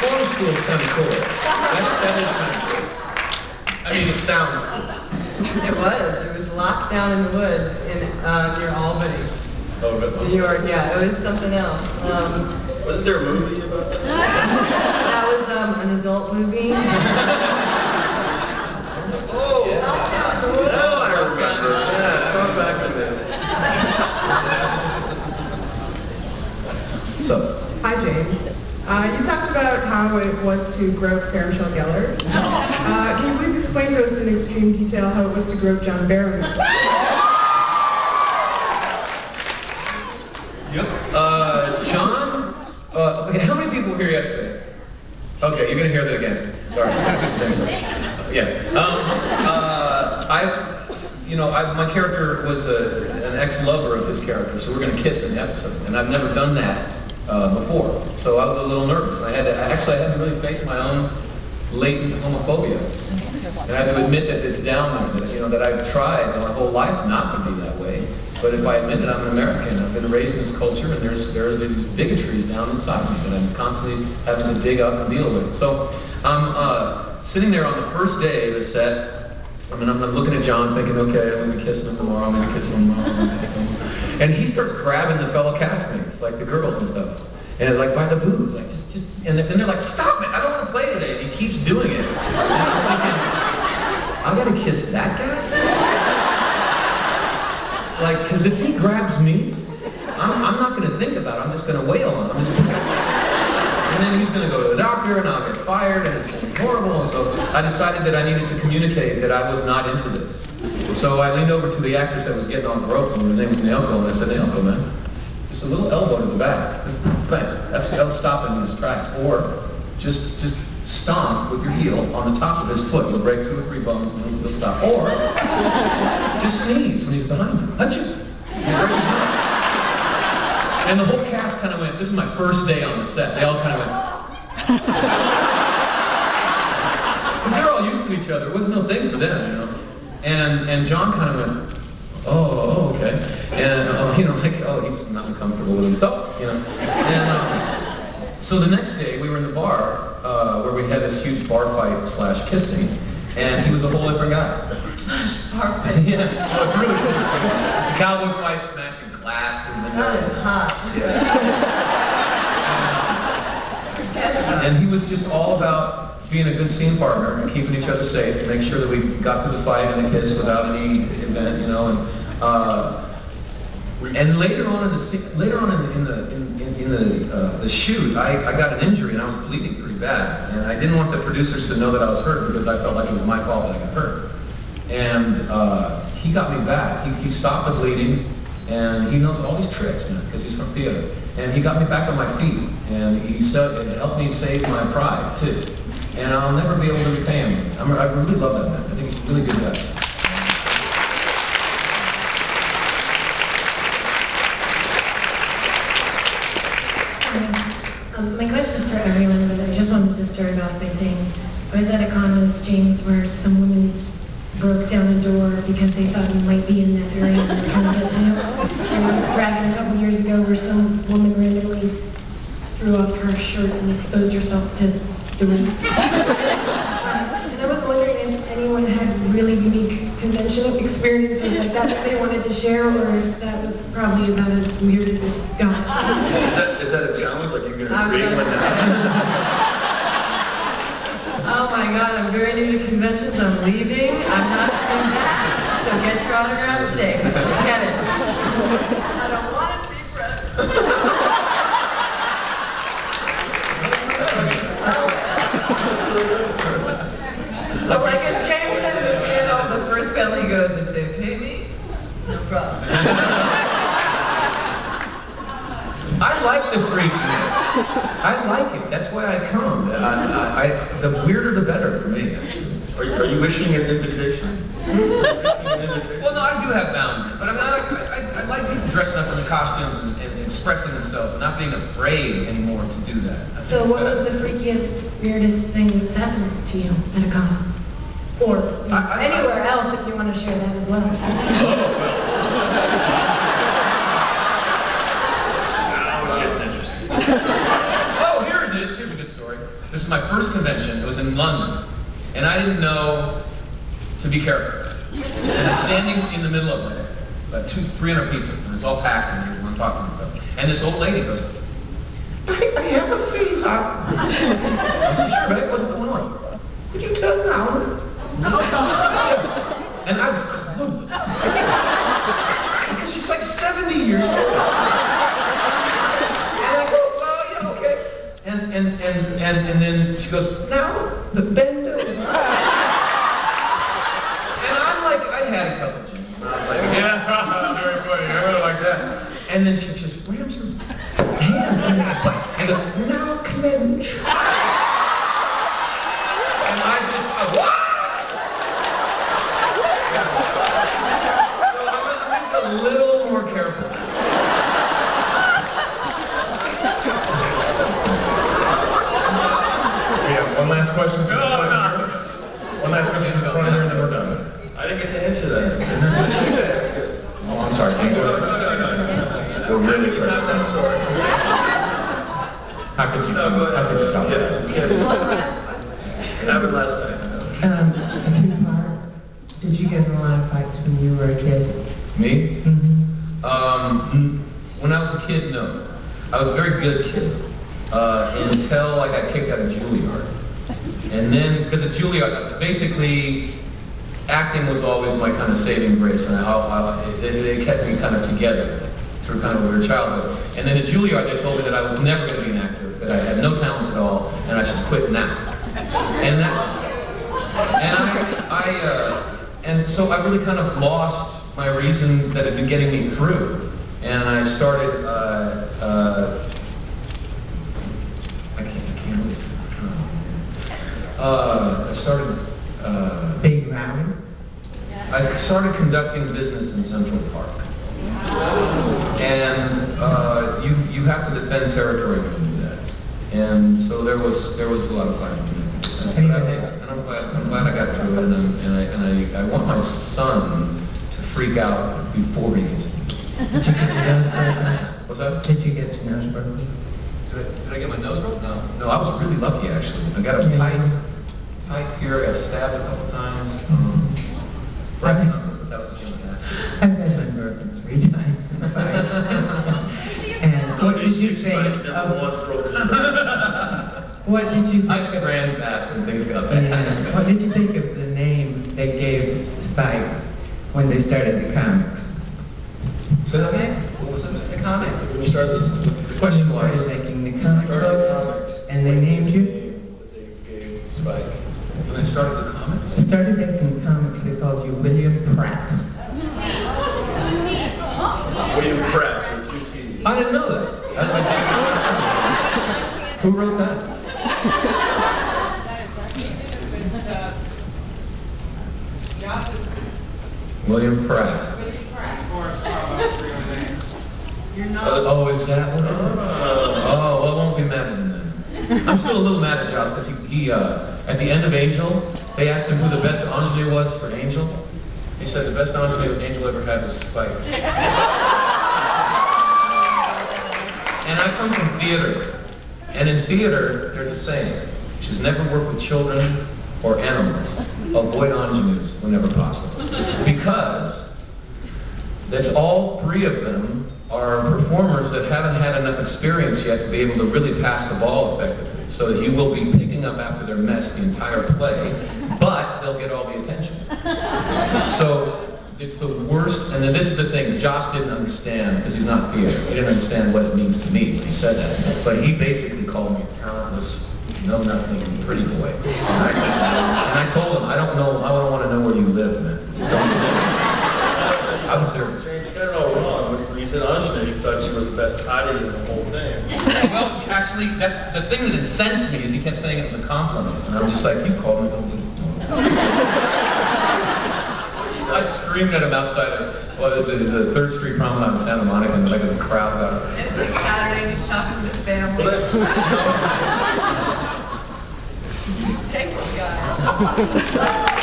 reform school is kind of cool. That is kind of cool. I mean, it sounds cool. It was locked down in the woods near Albany. Oh, really? New York, yeah, it was something else. Wasn't there a movie about that? That was an adult movie. Oh, yeah. Now I remember. Yeah, talk back to that. So. Hi, James. You talked about how it was to grope Sarah Michelle Gellar. Can you please explain to us in extreme detail how it was to grope John Barrowman? Yep. John? Okay, how many people were here yesterday? Okay, you're going to hear that again. Sorry. Yeah. My character was an ex-lover of his character, so we're going to kiss in the episode. And I've never done that before. So I was a little nervous. And I had to really face my own latent homophobia. And I have to admit that it's down there, that I've tried my whole life not to be that way. But if I admit it, I'm an American. I've been raised in this culture, and there's these bigotries down inside me that I'm constantly having to dig up and deal with. So I'm sitting there on the first day of the set. I'm looking at John, thinking, okay, I'm going to kiss him tomorrow. I'm going to kiss him tomorrow. And he starts grabbing the fellow castmates, like the girls and stuff, and like by the boobs, like and then they're like, stop it! I don't want to play today. And he keeps doing it. And I'm thinking, I got to kiss that guy. Like, because if he grabs me, I'm not going to think about it. I'm just going to wail on him. And then he's going to go to the doctor, and I'll get fired, and it's going to be horrible. And so I decided that I needed to communicate that I was not into this. So I leaned over to the actress that was getting on the rope, and her name was Naoko, and I said, Naoko, man, just a little elbow to the back. Bang. That'll stop him in his tracks. Or just stomp with your heel on the top of his foot. You'll break 2 or 3 bones, and he'll stop. Or just sneeze when he's behind you. Achoo! And the whole cast kind of went, this is my first day on the set. They all kind of went, because they're all used to each other. It was no thing for them, And John kind of went, oh, okay. And, he's not comfortable with himself, And so the next day, we were in the bar where we had this huge bar fight / kissing, and he was a whole different guy. Bar fight? Yeah, well, it's really interesting. The cowboy fight, smashing glass. That is hot. Yeah. And he was just all about being a good scene partner and keeping each other safe, to make sure that we got through the fight and the kiss without any event, And later on in the shoot, I got an injury and I was bleeding pretty bad, and I didn't want the producers to know that I was hurt because I felt like it was my fault that I got hurt. And he got me back. He stopped the bleeding. And he knows all these tricks, because he's from theater. And he got me back on my feet, and he said it helped me save my pride too. And I'll never be able to repay him. I really love that man. I think he's a really good guy. My question's for everyone, but I just wanted to start off by saying I was at a con with James where some women broke down a door because they thought you might be in that area and were trying to get to you. There was a dragon a couple years ago where some woman randomly threw off her shirt and exposed herself to the wind. And I was wondering if anyone had really unique conventional experiences like that they wanted to share, or if that was probably about as weird as it got. Is that a challenge? Like you're going to create one now? Oh my God, I'm very new to conventions. I'm leaving. I'm not coming back. So get your autograph today. Get it. I don't want to see Fred. So like as James said, the first bell he goes, if they pay me, no problem. I like the freakiness. I like it. That's why I come. The weirder the better for me. Are you wishing an invitation? Well, no, I do have boundaries, but I like people dressing up in the costumes and expressing themselves, and not being afraid anymore to do that. So what was the freakiest, weirdest thing that's happened to you at a con? Or anywhere else if you want to share that as well. Oh, here it is. Here's a good story. This is my first convention. It was in London. And I didn't know to be careful. And I'm standing in the middle of it, about 300 people, and it's all packed, and everyone's talking and stuff. And this old lady goes, I have a fever. I said, sure, babe, what's going on? Could you turn around? And I was clueless. Because she's like 70 years old. And I go, well, yeah, okay. And then she goes, now, bend over. And I'm like, I had a couple gins. And I was like, yeah, very funny, I really like that. And then she just rams her hand in my butt and goes, now clench. And I just, what? So I'm just a little more careful. One last question. One last question in the front here, and then we're done. I didn't get to answer that. Oh, I'm sorry. Can you go ahead? We're really pressed. How could you tell that? Happened last night. A two-part. Did you get in a lot of fights when you were a kid? Me? Mm-hmm. When I was a kid, no. I was a very good kid until I got kicked out of Juilliard. And then, because at Juilliard, basically, acting was always my kind of saving grace, and they kept me kind of together through kind of a weird childhood. And then at Juilliard, they told me that I was never going to be an actor, that I had no talent at all, and I should quit now. And so I really kind of lost my reason that had been getting me through. And I started, Big rowdy? I started conducting business in Central Park. And you have to defend territory when you do that. And so there was a lot of fighting. And I'm glad I got through it, and I want my son to freak out before he gets me. Did you get your nose broken? What's that? Did you get your nose broken? Did I get my nose broken? No, I was really lucky actually. I got a pipe here, I got stabbed a couple times. But that was the gymnast. I've had my broken 3 times in fights. And what did you think of... What did you think I just ran back and think about that. Yeah. What did you think of the name they gave Spike when they started the comics? So that again? What was it? The comic? When we started this, the question When was... they started making the comic books, and they named you? That they gave Spike. When they started the comics? They started making comics, they called you William Pratt. William Pratt, with 2 T's. I didn't know that. Who wrote that? William Pratt. You're not. Oh, is that what it is? Oh, well, I won't be mad at him then. I'm still a little mad at Josh because he at the end of Angel, they asked him who the best ingenue was for Angel. He said the best ingenue Angel ever had was Spike. And I come from theater. And in theater, there's a saying, which is never work with children or animals. Avoid ingenues whenever possible. Because that's all 3 of them are performers that haven't had enough experience yet to be able to really pass the ball effectively. So that you will be picking up after their mess the entire play, but they'll get all the attention. So it's the worst, and then this is the thing, Josh didn't understand, because he's not theater, he didn't understand what it means to me when he said that, but he basically called me a talentless, know-nothing, pretty boy. And I told him, I don't want to know where you live, man. I was there. You got it all wrong. When you said ingenue, you thought you were the best hottie in the whole thing. Well, actually, that's the thing that incensed me, is he kept saying it was a compliment, and I'm just like, you called me a little. I screamed at him outside of, the 3rd Street Promenade in Santa Monica, and like a crowd got it. It's like Saturday, just shopping with his family. Take this guy.